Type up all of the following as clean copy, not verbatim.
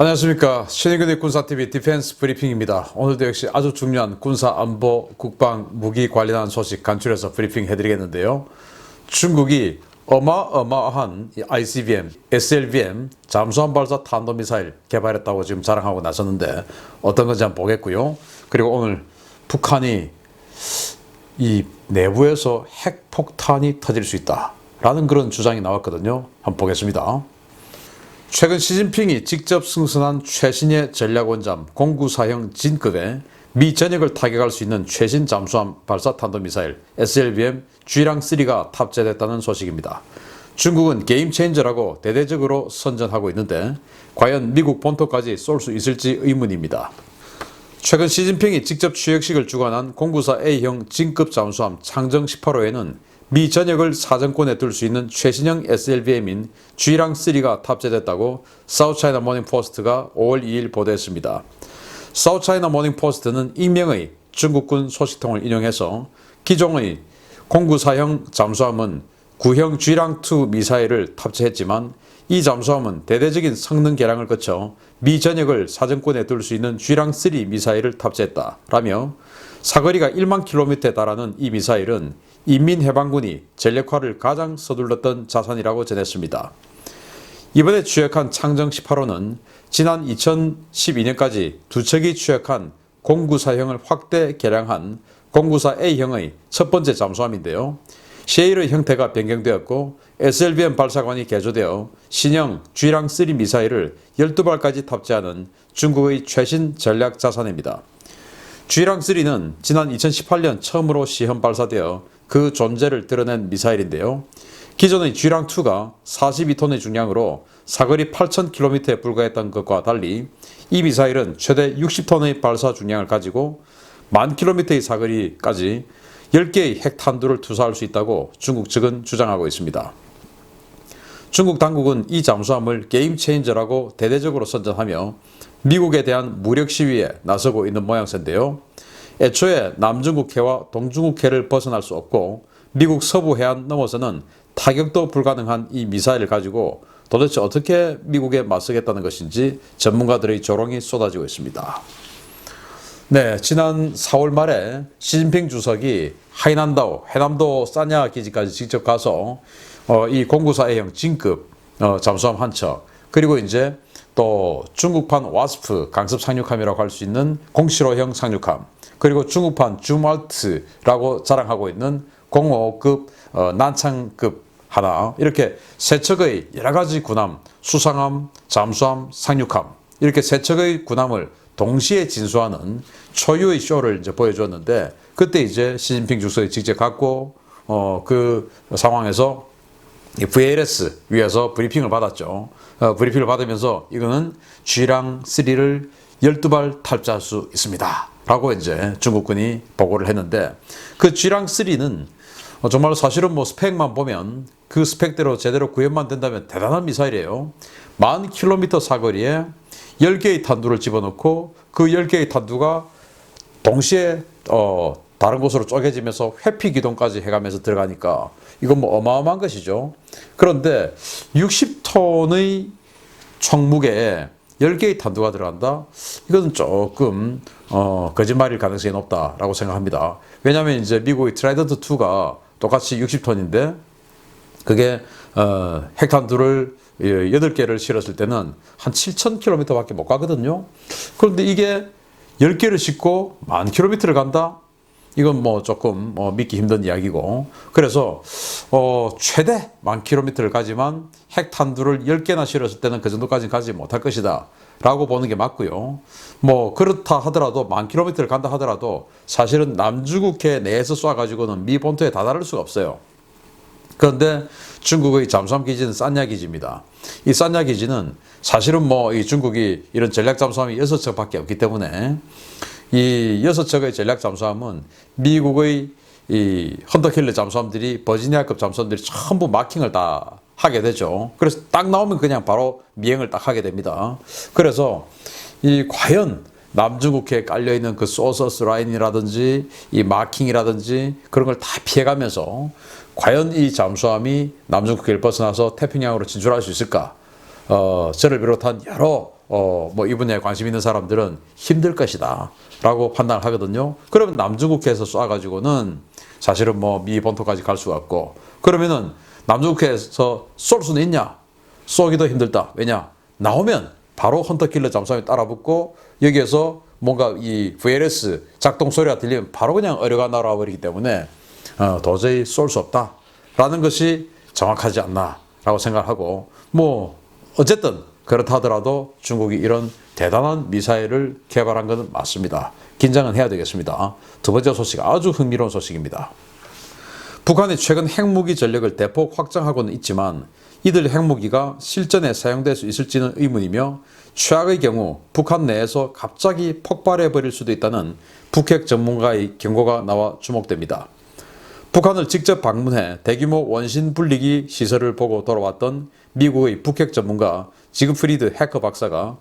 안녕하십니까. 신의균의 군사TV 디펜스 브리핑입니다. 오늘도 역시 아주 중요한 군사 안보 국방 무기 관련한 소식 간추려서 브리핑 해드리겠는데요. 중국이 어마어마한 ICBM, SLBM 잠수함 발사 탄도미사일 개발했다고 지금 자랑하고 나섰는데 어떤 건지 한번 보겠고요. 그리고 오늘 북한이 이 내부에서 핵폭탄이 터질 수 있다라는 그런 주장이 나왔거든요. 한번 보겠습니다. 최근 시진핑이 직접 승선한 최신의 전략원잠 공구사형 진급에 미 전역을 타격할 수 있는 최신 잠수함 발사 탄도미사일 SLBM G랑3가 탑재됐다는 소식입니다. 중국은 게임 체인저라고 대대적으로 선전하고 있는데 과연 미국 본토까지 쏠 수 있을지 의문입니다. 최근 시진핑이 직접 취역식을 주관한 공구사 A형 진급 잠수함 창정 18호에는 미 전역을 사정권에 둘 수 있는 최신형 SLBM인 G랑3가 탑재됐다고 사우스차이나 모닝포스트가 5월 2일 보도했습니다. 사우스차이나 모닝포스트는 익명의 중국군 소식통을 인용해서 기존의 공구사형 잠수함은 구형 G랑2 미사일을 탑재했지만 이 잠수함은 대대적인 성능 개량을 거쳐 미 전역을 사정권에 둘 수 있는 G랑3 미사일을 탑재했다라며 사거리가 1만 킬로미터에 달하는 이 미사일은 인민해방군이 전력화를 가장 서둘렀던 자산이라고 전했습니다. 이번에 취역한 창정 18호는 지난 2012년까지 두 척이 취역한 공구사형을 확대 개량한 공구사 A형의 첫 번째 잠수함인데요. 셰일의 형태가 변경되었고 SLBM 발사관이 개조되어 신형 G랑3 미사일을 12발까지 탑재하는 중국의 최신 전략 자산입니다. G랑3는 지난 2018년 처음으로 시험 발사되어 그 존재를 드러낸 미사일인데요. 기존의 G랑2가 42톤의 중량으로 사거리 8,000km에 불과했던 것과 달리 이 미사일은 최대 60톤의 발사 중량을 가지고 10,000km의 사거리까지 10개의 핵탄두를 투사할 수 있다고 중국 측은 주장하고 있습니다. 중국 당국은 이 잠수함을 게임 체인저라고 대대적으로 선전하며 미국에 대한 무력 시위에 나서고 있는 모양새인데요. 애초에 남중국해와 동중국해를 벗어날 수 없고 미국 서부 해안 넘어서는 타격도 불가능한 이 미사일을 가지고 도대체 어떻게 미국에 맞서겠다는 것인지 전문가들의 조롱이 쏟아지고 있습니다. 네, 지난 4월 말에 시진핑 주석이 하이난다오, 해남도 사냐 기지까지 직접 가서 이 공구사 A형 진급 잠수함 한 척, 그리고 이제 또 중국판 와스프 강습 상륙함이라고 할 수 있는 075형 상륙함, 그리고 중국판 줌알트라고 자랑하고 있는 055급 난창급 하나, 이렇게 세 척의 여러 가지 군함, 수상함, 잠수함, 상륙함, 이렇게 세 척의 군함을 동시에 진수하는 초유의 쇼를 이제 보여줬는데, 그때 이제 시진핑 주석이 직접 갔고 그 상황에서 VLS 위에서 브리핑을 받았죠. 브리핑을 받으면서 이거는 G랑3를 12발 탑재할 수 있습니다 라고 이제 중국군이 보고를 했는데, 그 G랑3는 정말 사실은 뭐 스펙만 보면 그 스펙대로 제대로 구현만 된다면 대단한 미사일이에요. 10,000km 사거리에 10개의 탄두를 집어넣고 그 10개의 탄두가 동시에 다른 곳으로 쪼개지면서 회피 기동까지 해가면서 들어가니까 이건 뭐 어마어마한 것이죠. 그런데 60톤의 총무게에 10개의 탄두가 들어간다? 이건 조금 거짓말일 가능성이 높다라고 생각합니다. 왜냐하면 이제 미국의 트라이던트 2가 똑같이 60톤인데 그게 핵탄두를 8개를 실었을 때는 한 7,000km 밖에 못 가거든요. 그런데 이게 10개를 싣고 10,000km를 간다? 이건 뭐 조금 믿기 힘든 이야기고, 그래서 최대 10,000km를 가지만 핵탄두를 10개나 실었을 때는 그 정도까지는 가지 못할 것이다 라고 보는 게 맞고요. 뭐 그렇다 하더라도 10,000km를 간다 하더라도 사실은 남중국해 내에서 쏴가지고는 미 본토에 다다를 수가 없어요. 그런데 중국의 잠수함 기지는 산야 기지입니다. 이 산야 기지는 사실은 뭐 이 중국이 이런 전략 잠수함이 6척밖에 없기 때문에 이 6척의 전략 잠수함은 미국의 이 헌터킬러 잠수함들이 버지니아급 잠수함들이 전부 마킹을 다 하게 되죠. 그래서 딱 나오면 그냥 바로 미행을 딱 하게 됩니다. 그래서 이 과연 남중국해에 깔려있는 그 소서스 라인이라든지 이 마킹이라든지 그런 걸 다 피해가면서 과연 이 잠수함이 남중국해를 벗어나서 태평양으로 진출할 수 있을까? 저를 비롯한 여러 뭐 이 분야에 관심 있는 사람들은 힘들 것이다 라고 판단을 하거든요. 그러면 남중국해에서 쏴가지고는 사실은 뭐 미 본토까지 갈 수가 없고, 그러면은 남중국해에서 쏠 수는 있냐? 쏘기도 힘들다. 왜냐? 나오면 바로 헌터킬러 잠수함이 따라붙고 여기에서 뭔가 이 VLS 작동 소리가 들리면 바로 그냥 어뢰가 날아와 버리기 때문에 도저히 쏠 수 없다 라는 것이 정확하지 않나 라고 생각하고, 뭐 어쨌든 그렇다 하더라도 중국이 이런 대단한 미사일을 개발한 것은 맞습니다. 긴장은 해야 되겠습니다. 두 번째 소식, 아주 흥미로운 소식입니다. 북한이 최근 핵무기 전력을 대폭 확장하고는 있지만 이들 핵무기가 실전에 사용될 수 있을지는 의문이며, 최악의 경우 북한 내에서 갑자기 폭발해 버릴 수도 있다는 북핵 전문가의 경고가 나와 주목됩니다. 북한을 직접 방문해 대규모 원심 분리기 시설을 보고 돌아왔던 미국의 북핵 전문가 지그프리드 해커 박사가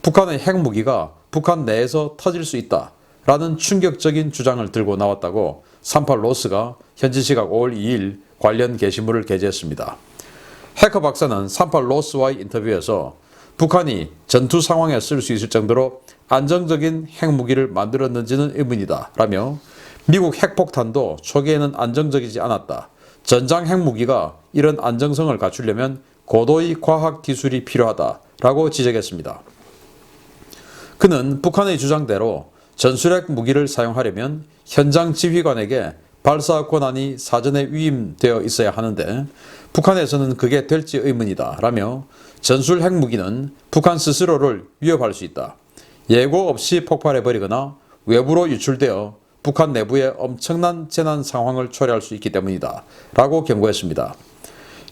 북한의 핵무기가 북한 내에서 터질 수 있다라는 충격적인 주장을 들고 나왔다고 38로스가 현지 시각 5월 2일 관련 게시물을 게재했습니다. 해커 박사는 38로스와의 인터뷰에서 북한이 전투 상황에 쓸 수 있을 정도로 안정적인 핵무기를 만들었는지는 의문이다 라며, 미국 핵폭탄도 초기에는 안정적이지 않았다. 전장 핵무기가 이런 안정성을 갖추려면 고도의 과학 기술이 필요하다라고 지적했습니다. 그는 북한의 주장대로 전술핵 무기를 사용하려면 현장 지휘관에게 발사 권한이 사전에 위임되어 있어야 하는데 북한에서는 그게 될지 의문이다 라며, 전술 핵무기는 북한 스스로를 위협할 수 있다. 예고 없이 폭발해버리거나 외부로 유출되어 북한 내부에 엄청난 재난 상황을 초래할 수 있기 때문이다 라고 경고했습니다.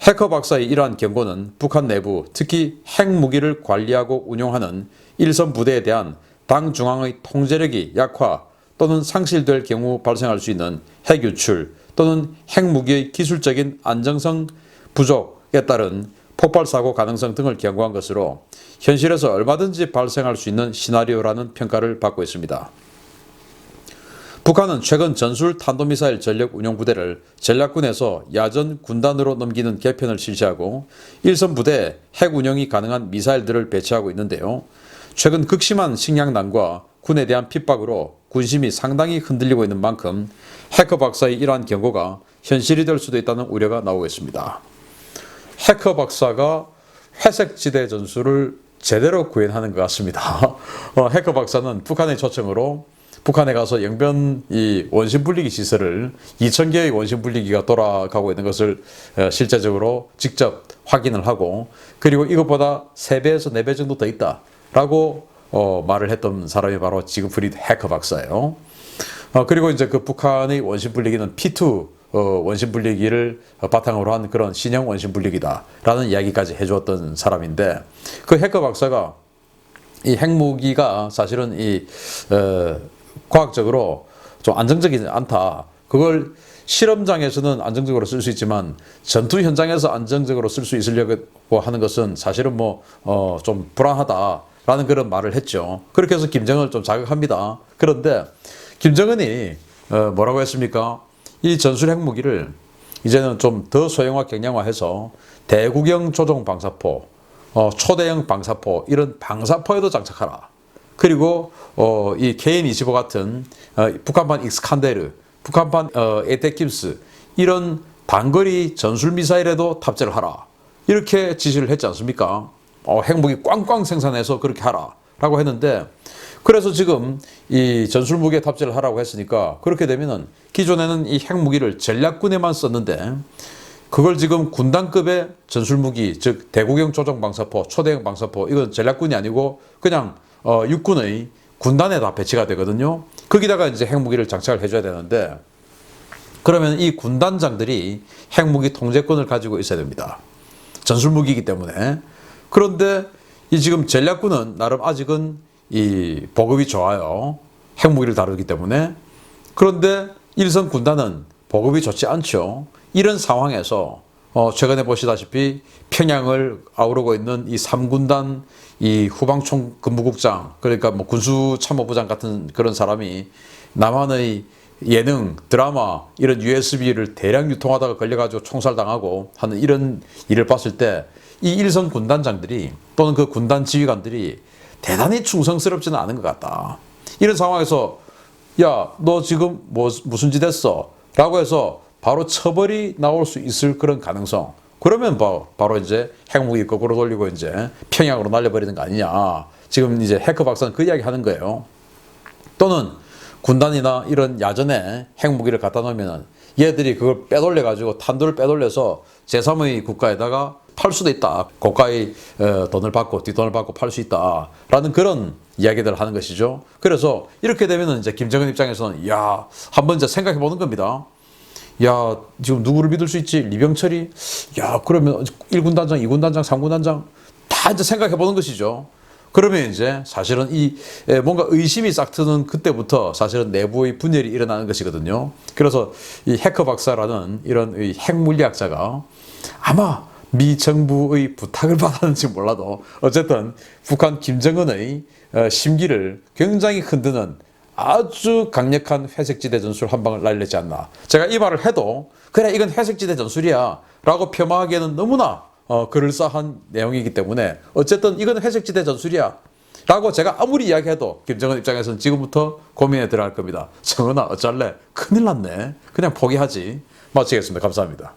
해커 박사의 이러한 경고는 북한 내부, 특히 핵무기를 관리하고 운용하는 일선 부대에 대한 당 중앙의 통제력이 약화 또는 상실될 경우 발생할 수 있는 핵 유출 또는 핵무기의 기술적인 안정성 부족에 따른 폭발 사고 가능성 등을 경고한 것으로 현실에서 얼마든지 발생할 수 있는 시나리오라는 평가를 받고 있습니다. 북한은 최근 전술 탄도미사일 전력 운용 부대를 전략군에서 야전 군단으로 넘기는 개편을 실시하고 일선 부대에 핵 운용이 가능한 미사일들을 배치하고 있는데요. 최근 극심한 식량난과 군에 대한 핍박으로 군심이 상당히 흔들리고 있는 만큼 해커 박사의 이러한 경고가 현실이 될 수도 있다는 우려가 나오고 있습니다. 해커 박사가 회색지대 전술을 제대로 구현하는 것 같습니다. 해커 박사는 북한의 초청으로 북한에 가서 영변 이 원심 분리기 시설을 2,000개의 원심 분리기가 돌아가고 있는 것을 실제적으로 직접 확인을 하고, 그리고 이것보다 3배에서 4배 정도 더 있다라고 말을 했던 사람이 바로 지그프리드 해커 박사예요. 그리고 이제 그 북한의 원심 분리기는 P2 원심 분리기를 바탕으로 한 그런 신형 원심 분리기다라는 이야기까지 해주었던 사람인데, 그 해커 박사가 이 핵무기가 사실은 이 과학적으로 좀 안정적이지 않다. 그걸 실험장에서는 안정적으로 쓸 수 있지만 전투 현장에서 안정적으로 쓸 수 있으려고 하는 것은 사실은 뭐 좀 불안하다라는 그런 말을 했죠. 그렇게 해서 김정은을 좀 자극합니다. 그런데 김정은이 뭐라고 했습니까? 이 전술 핵무기를 이제는 좀 더 소형화 경량화해서 대구경 조종 방사포, 초대형 방사포, 이런 방사포에도 장착하라. 그리고 이 KN-25 같은 북한판 익스칸데르, 북한판 에테킴스, 이런 단거리 전술 미사일에도 탑재를 하라. 이렇게 지시를 했지 않습니까? 핵무기 꽝꽝 생산해서 그렇게 하라 라고 했는데, 그래서 지금 이 전술무기에 탑재를 하라고 했으니까 그렇게 되면은 기존에는 이 핵무기를 전략군에만 썼는데 그걸 지금 군단급의 전술무기, 즉 대구경 조종 방사포, 초대형 방사포, 이건 전략군이 아니고 그냥 육군의 군단에 다 배치가 되거든요. 거기다가 이제 핵무기를 장착을 해줘야 되는데, 그러면 이 군단장들이 핵무기 통제권을 가지고 있어야 됩니다. 전술무기이기 때문에. 그런데 이 지금 전략군은 나름 아직은 이 보급이 좋아요. 핵무기를 다루기 때문에. 그런데 일선 군단은 보급이 좋지 않죠. 이런 상황에서 최근에 보시다시피 평양을 아우르고 있는 이 3군단 이 후방총 근무국장, 그러니까 뭐 군수참모부장 같은 그런 사람이 남한의 예능, 드라마, 이런 USB를 대량 유통하다가 걸려가지고 총살당하고 하는 이런 일을 봤을 때 이 일선 군단장들이 또는 그 군단 지휘관들이 대단히 충성스럽지는 않은 것 같다. 이런 상황에서 야, 너 지금 무슨 짓 했어? 라고 해서 바로 처벌이 나올 수 있을 그런 가능성. 그러면 바로 이제 핵무기 거꾸로 돌리고 이제 평양으로 날려버리는 거 아니냐. 지금 이제 해커 박사는 그 이야기 하는 거예요. 또는 군단이나 이런 야전에 핵무기를 갖다 놓으면 얘들이 그걸 빼돌려가지고 탄두를 빼돌려서 제3의 국가에다가 팔 수도 있다. 고가의 돈을 받고 뒷돈을 받고 팔 수 있다. 라는 그런 이야기들을 하는 것이죠. 그래서 이렇게 되면 이제 김정은 입장에서는 야, 한번 이제 생각해 보는 겁니다. 야, 지금 누구를 믿을 수 있지? 리병철이? 야, 그러면 1군 단장, 2군 단장, 3군 단장 다 이제 생각해 보는 것이죠. 그러면 이제 사실은 이 뭔가 의심이 싹 트는 그때부터 사실은 내부의 분열이 일어나는 것이거든요. 그래서 이 해커 박사라는 이런 핵물리학자가 아마 미 정부의 부탁을 받았는지 몰라도 어쨌든 북한 김정은의 심기를 굉장히 흔드는 아주 강력한 회색지대 전술 한 방을 날리지 않나. 제가 이 말을 해도 그래 이건 회색지대 전술이야 라고 폄하하기에는 너무나 그럴싸한 내용이기 때문에 어쨌든 이건 회색지대 전술이야 라고 제가 아무리 이야기해도 김정은 입장에서는 지금부터 고민에 들어갈 겁니다. 정은아 어쩔래? 큰일 났네. 그냥 포기하지. 마치겠습니다. 감사합니다.